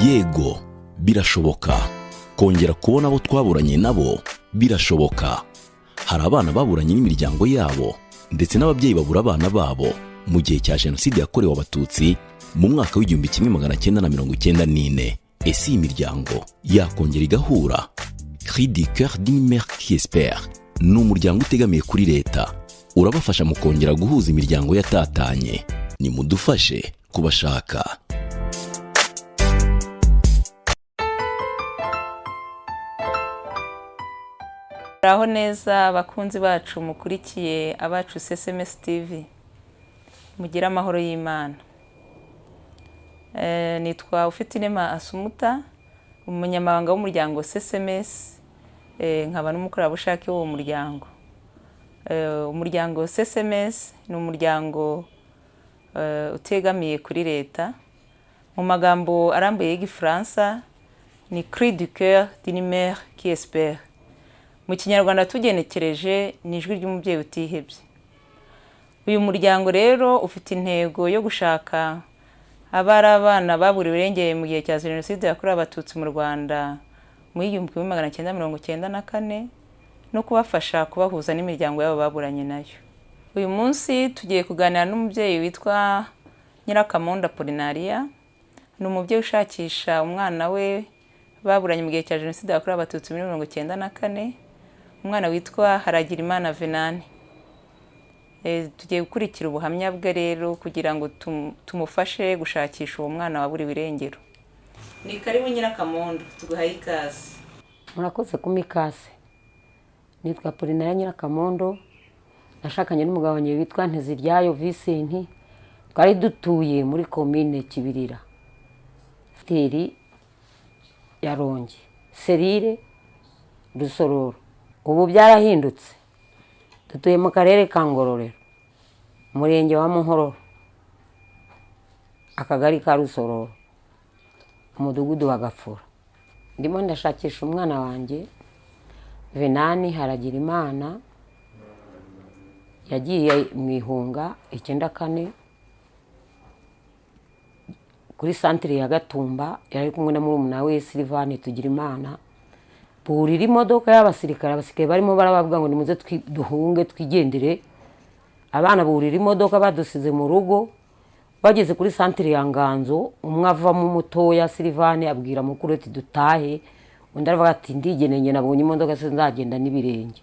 yego birashoboka kongera kubona abo twaburanye nabo birashoboka. Hari abana baburanye n'imiryango yabo ndetse n'ababyeyi babura abana babo mu gihe cya jenoside yakorewe abatutsi mu mwaka w'1994. Ese iyi miryango yakongera igahura? Cri du cœur d'une mère qui espère ni umuryango utegamiye kuri leta, urabafasha mu kongera guhuza imiryango yatatanye. Nimudufashe kubashaka. Aho neza abakunzi bacu mukurikiye abacu SMS TV, mugira amahoro y'Imana. Nitwa Ufitinema Asumuta, umunyamabanga w'umuryango SMS, nkaba n'umukorerabushake w'uwo muryango. Umuryango SMS ni umuryango utegamiye kuri leta. Mu magambo arambuye y'Igifaransa ni Cri du cœur d'une mère qui espère. Mu Kinyarwanda tugenekereje ni ijwi ry'umubyeyi utihebye. Uyu muryango rero ufite intego yo gushaka abana baburiwe irengero mu gihe cya jenoside yakorewe abatutsi mu Rwanda mu 1994 no kubafasha kubahuza n'imiryango yabo baburanye nayo. Uyu munsi tugiye kuganira n'umubyeyi witwa Nyirakamondo Apolinaria. Ni umubyeyi ushakisha umwana we baburanye mu gihe cya jenoside yakorewe abatutsi muri 1994. Umwana witwa Haragirimana Venani. Tugiye gukurikira ubuhamya bwe rero kugira ngo tumufashe gushakisha uwo mwana waburiwe irengero. Ni karibu Nyirakamondo, tuguhaye ikaze. Murakoze kumikaze. Nitwa Apolinaria Nyirakamondo, nashakanye n'umugabo wanjye witwa Nteziryayo Vincent. Twari dutuye muri commune Kibirira, Teri ya Rongi, Serire, Rusororo. Ubu byarahindutse, dutuye mu karere ka Ngororero, umurenge wa Muhororo, akagari ka Rusororo, umudugudu wa Gafura. Ndimo ndashakisha umwana wanjye Venani Haragirimana, yagiye mu Ihunga 94 kuri centre ya Gatumba. Yari kumwe na murumuna we Silvane Tugirimana. Burira imodoka y'abasirikare, abasirikare barimo barabavuga ngo nimuze duhunge twigendere. Abana burira imodoka badusize mu rugo. Bageze kuri centre ya Nganzo, umwe ava mu mutoya Silvane abwira mukuru ati dutahe. Undi aravuga ati ndigeneye nabonye imodoka sinzagenda n'ibirenge.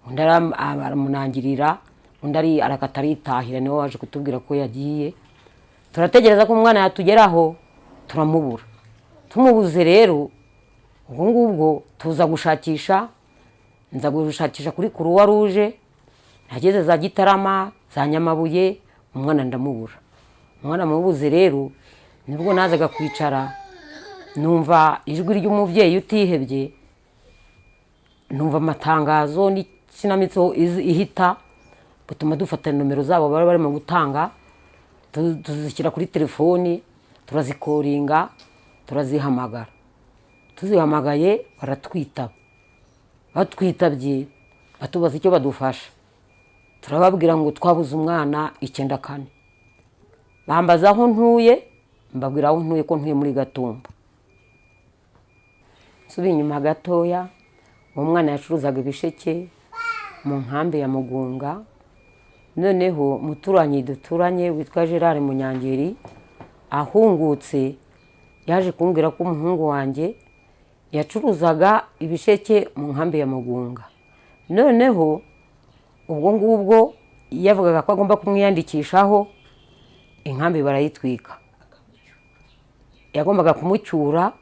Undi aramunangirira, undi arakatarihira, niwe waje kutubwira ko yagiye. Turategereza ko umwana yatugeraho, turamubura. Tumubuze rero, ubwo ngubwo tuza gushakisha, nza gushakisha kuri Croix Rouge, nageze za Gitarama, za Nyamabuye, umwana ndamubura. Umwana mubuze rero, nibwo nazaga kwicara, numva ijwi ry'umubyeyi utihebye, numva amatangazo n'ikinamitso ihita, butuma dufata nomero zabo bari barimo gutanga, tuzishyira kuri telefoni, turazikoringa, turazihamagara. Tuzihamagaye baratwitaba. Batwitabye batubaza icyo badufasha. Turababwira ngo twabuze umwana 94. Bambaza aho ntuye, mbabwira aho ntuye ko ntuye muri Gatumba. Subi inyuma gatoya, uwo mwana yacuruzaga ibisheke mu nkambi ya Mugunga. Noneho muturanyi duturanye witwa Gerard Munyangeri ahungutse yaje kumbwira ko umuhungu wanjye yacuruzaga ibisheke mu nkambi ya Mugunga. Noneho ubwo ngubwo yavugaga ko agomba kumwiyandikishaho, inkambi barayitwika. Yagombaga kumucyura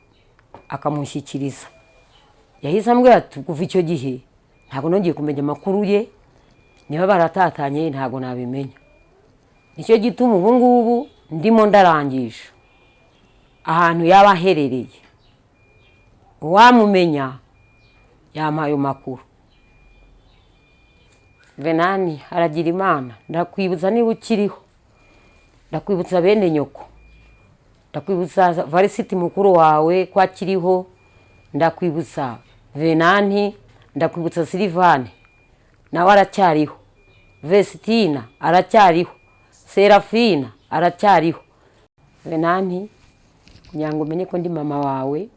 akamushyikiriza. Yahise ambwira ati kuva icyo gihe ntabwo nongeye kumenya amakuru ye, niba baratatanye ntabwo nabimenya. Nicyo gituma ubu ngubu ndimo ndarangisha ahantu yaba aherereye. Uwamumenya yampaye makuru. Venani Haragirimana, ndakwibutsa niba ukiriho, ndakwibutsa bene nyoko, ndakwibutsa Varisiti mukuru wawe ko akiriho, ndakwibutsa Venani, ndakwibutsa Silvane nawe aracyariho, Vestina aracyariho, Serafina aracyariho. Venani kugira ngo umenye ko ndi mama wawe,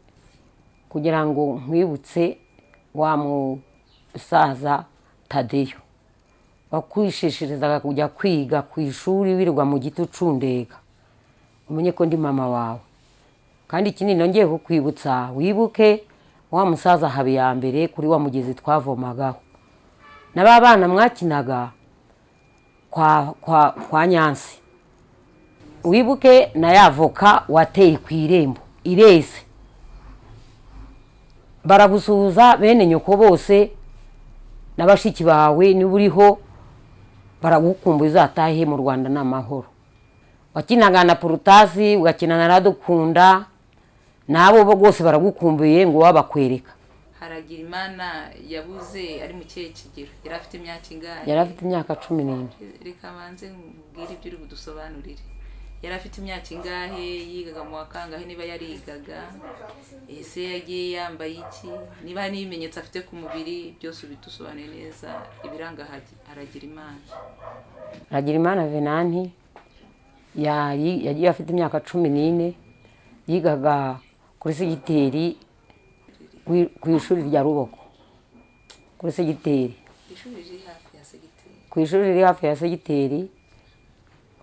kugira ngo nkwibutse wa musaza Tadeyo wakwishishirizaga kujya kwiga ku ishuri wirirwa mu giti ucundega, umenye ko ndi mama wawe. Kandi ikindi nongeye kukwibutsa, wibuke wa musaza Habiyambere kuri wa mugezi twavomagaho, na ba bana mwakinaga kwa Nyansi. Wibuke na ya voka wateye ku irembo ireze, baragusuhuza bene nyoko bose n'abashiki bawe, niba uriho baragukumbuye uzatahe mu Rwanda n'amahoro. Wakinaga na Porutasi, ugakina na Radukunda, nabo bose baragukumbuye ngo wabakwereka. Haragirimana yabuze ari mu kihe kigero? Yari afite imyaka ingahe? Yari afite imyaka 14. Reka banze mbwire ibyo uri budusobanurire. Yari afite imyaka ingahe? Yigaga mu wakangahe? Niba yarigaga, ese yagiye yambaye iki? Niba hari n'ibimenyetso afite ku mubiri, byose ubidusobanure neza ibiranga Haragirimana. Haragirimana Venanti yagiye afite imyaka 14, yigaga kuri segiteri ku ishuri rya Ruboko, kuri segiteri, ku ishuri riri hafi ya segiteri.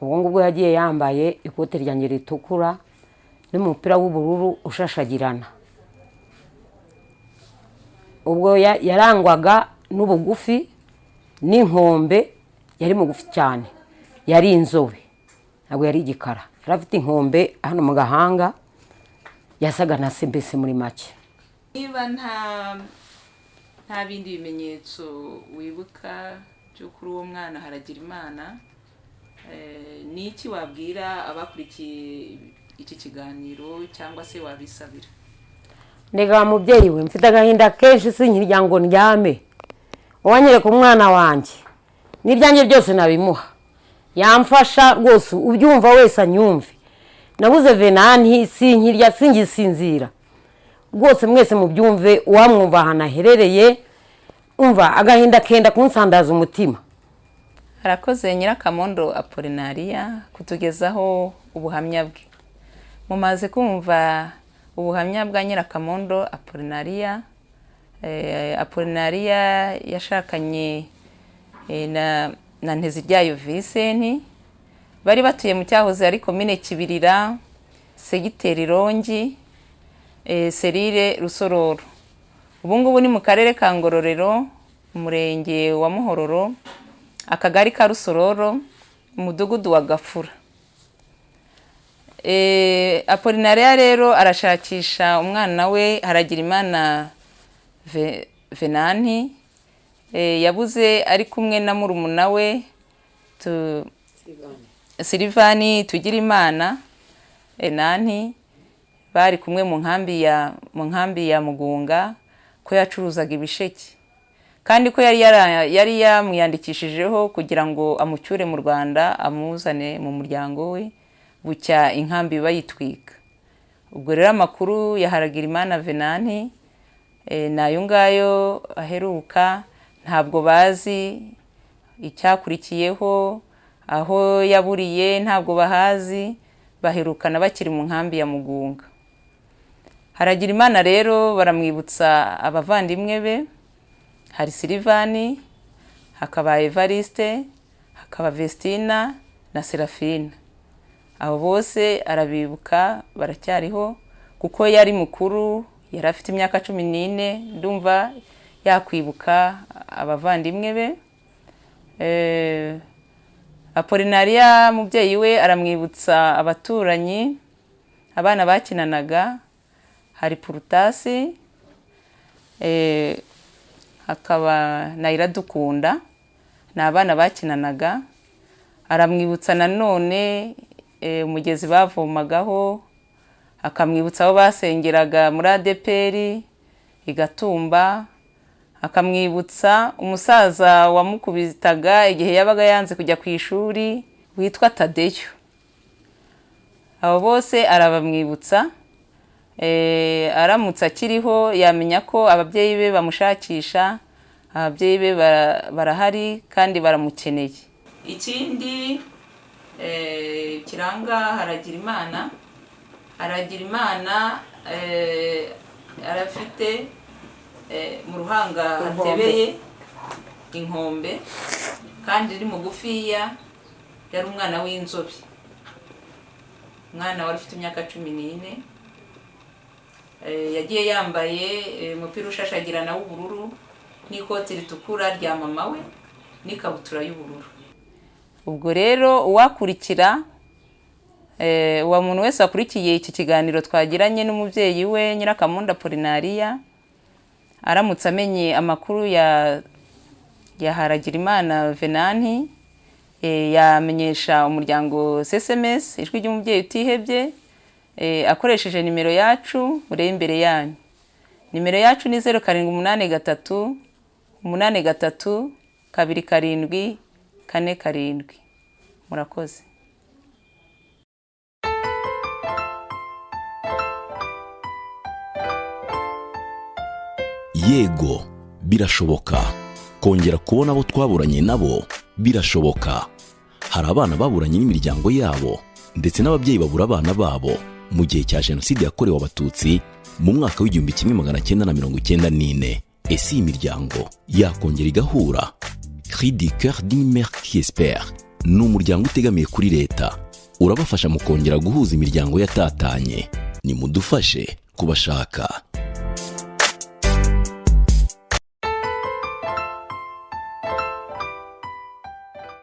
Ubwo ngubwo yagiye yambaye ikote ryanjye ritukura n'umupira w'ubururu ushashagirana. Ubwo yarangwaga n'ubugufi n'inkombe, yari mugufi cyane, yari inzobe, ntabwo yari igikara, yari afite inkombe hano mu gahanga, yasaga na se mbese muri make. Niba nta bindi bimenyetso wibuka byo kuri uwo mwana Haragirimana, ni iki wabwira abakurikiye iki kiganiro cyangwa se wabisabira? Ndega mubyeyi we, mfite agahinda kenshi sinkirya ngo ndyame, uwanyereka umwana wanjye n'ibyanjye byose nabimuha, yamfasha rwose, ubyumva wese anyumve. Nabuze Venanti, sinkirya singisinzira rwose, mwese mubyumve, uwamwumva ahantu aherereye, umva agahinda kenda kunsandaza umutima. Harakoze Nyirakamondo Apollinaria kutugezaho ubuhamya bwe. Mumaze kumva ubuhamya bwa Nyirakamondo Apollinaria. Apollinaria yashakanye na Nteziryayo Vincent, bari batuye mu cyahoze ari komine Kibirira, segiteri Rongi, serire Rusororo. Ubu ngubu ni mu karere ka Ngororero, umurenge wa Muhororo, akagari ka Rusororo, umudugudu wa Gafura. Apollinaria rero arashakisha umwana we Haragirimana Venanti, yabuze ari kumwe na murumuna we Silvani Tugirimana Venanti, bari kumwe mu nkambi ya Mugunga, ko yacuruzaga ibisheke, kandi ko yari yamwiyandikishijeho kugira ngo amucyure mu Rwanda amuzane mu muryango we, bucya inkambi bayitwika. Ubwo rero amakuru ya Haragirimana Venanti nayo ngayo aheruka, ntabwo bazi icyakurikiyeho, aho yaburiye ntabwo bahazi, baherukana bakiri mu nkambi ya Mugunga. Haragirimana rero baramwibutsa abavandimwe be, hari Silvani, hakaba Evariste, hakaba Vestina na Serafina. Abo bose arabibuka, baracyariho, kuko yari mukuru, yari afite imyaka 14, ndumva yakwibuka abavandimwe be. Apollinaria mubyeyi we aramwibutsa abaturanyi, abana bakinanaga, hari Porutasi, hakaba na Iradukunda, ni abana bakinanaga. Aramwibutsa nanone umugezi bavomagaho, akamwibutsa aho basengeraga muri ADPR Igatumba, akamwibutsa umusaza wamukubitaga igihe yabaga yanze kujya ku ishuri witwa Tadeyo. Abo bose arabamwibutsa, aramutse akiriho yamenya ko ababyeyi be bamushakisha, ababyeyi be barahari kandi baramukeneye. Ikindi kiranga Haragirimana, Haragirimana arafite mu ruhanga hatebeye inkombe kandi iri mugufiya, yari umwana w'inzobe, umwana wari ufite imyaka 14. Yagiye yambaye umupira ushashagirana w'ubururu n'ikoti ritukura rya mama we n'ikabutura y'ubururu. Ubwo rero uwakurikira uwa muntu wese akurikiye iki kiganiro twagiranye n'umubyeyi we Nyirakamunda Apollinaria, aramutse amenye amakuru ya Haragirimana Venanti, yamenyesha umuryango SMS ijwi ry'umubyeyi utihebye akoresheje nimero yacu uri imbere yanyu. Nimero yacu ni 0783 83 27 47. Murakoze. Yego, birashoboka. Kongera kubona abo twaburanye nabo birashoboka. Hari abana baburanye n'imiryango yabo ndetse n'ababyeyi babura abana babo mu gihe cya Jenoside yakorewe Abatutsi mu mwaka w'1994. Ese iyi miryango yakongera igahura? Cri du cœur d'une mère qui espère ni umuryango utegamiye kuri leta, urabafasha mu kongera guhuza imiryango yatatanye. Nimudufashe kubashaka.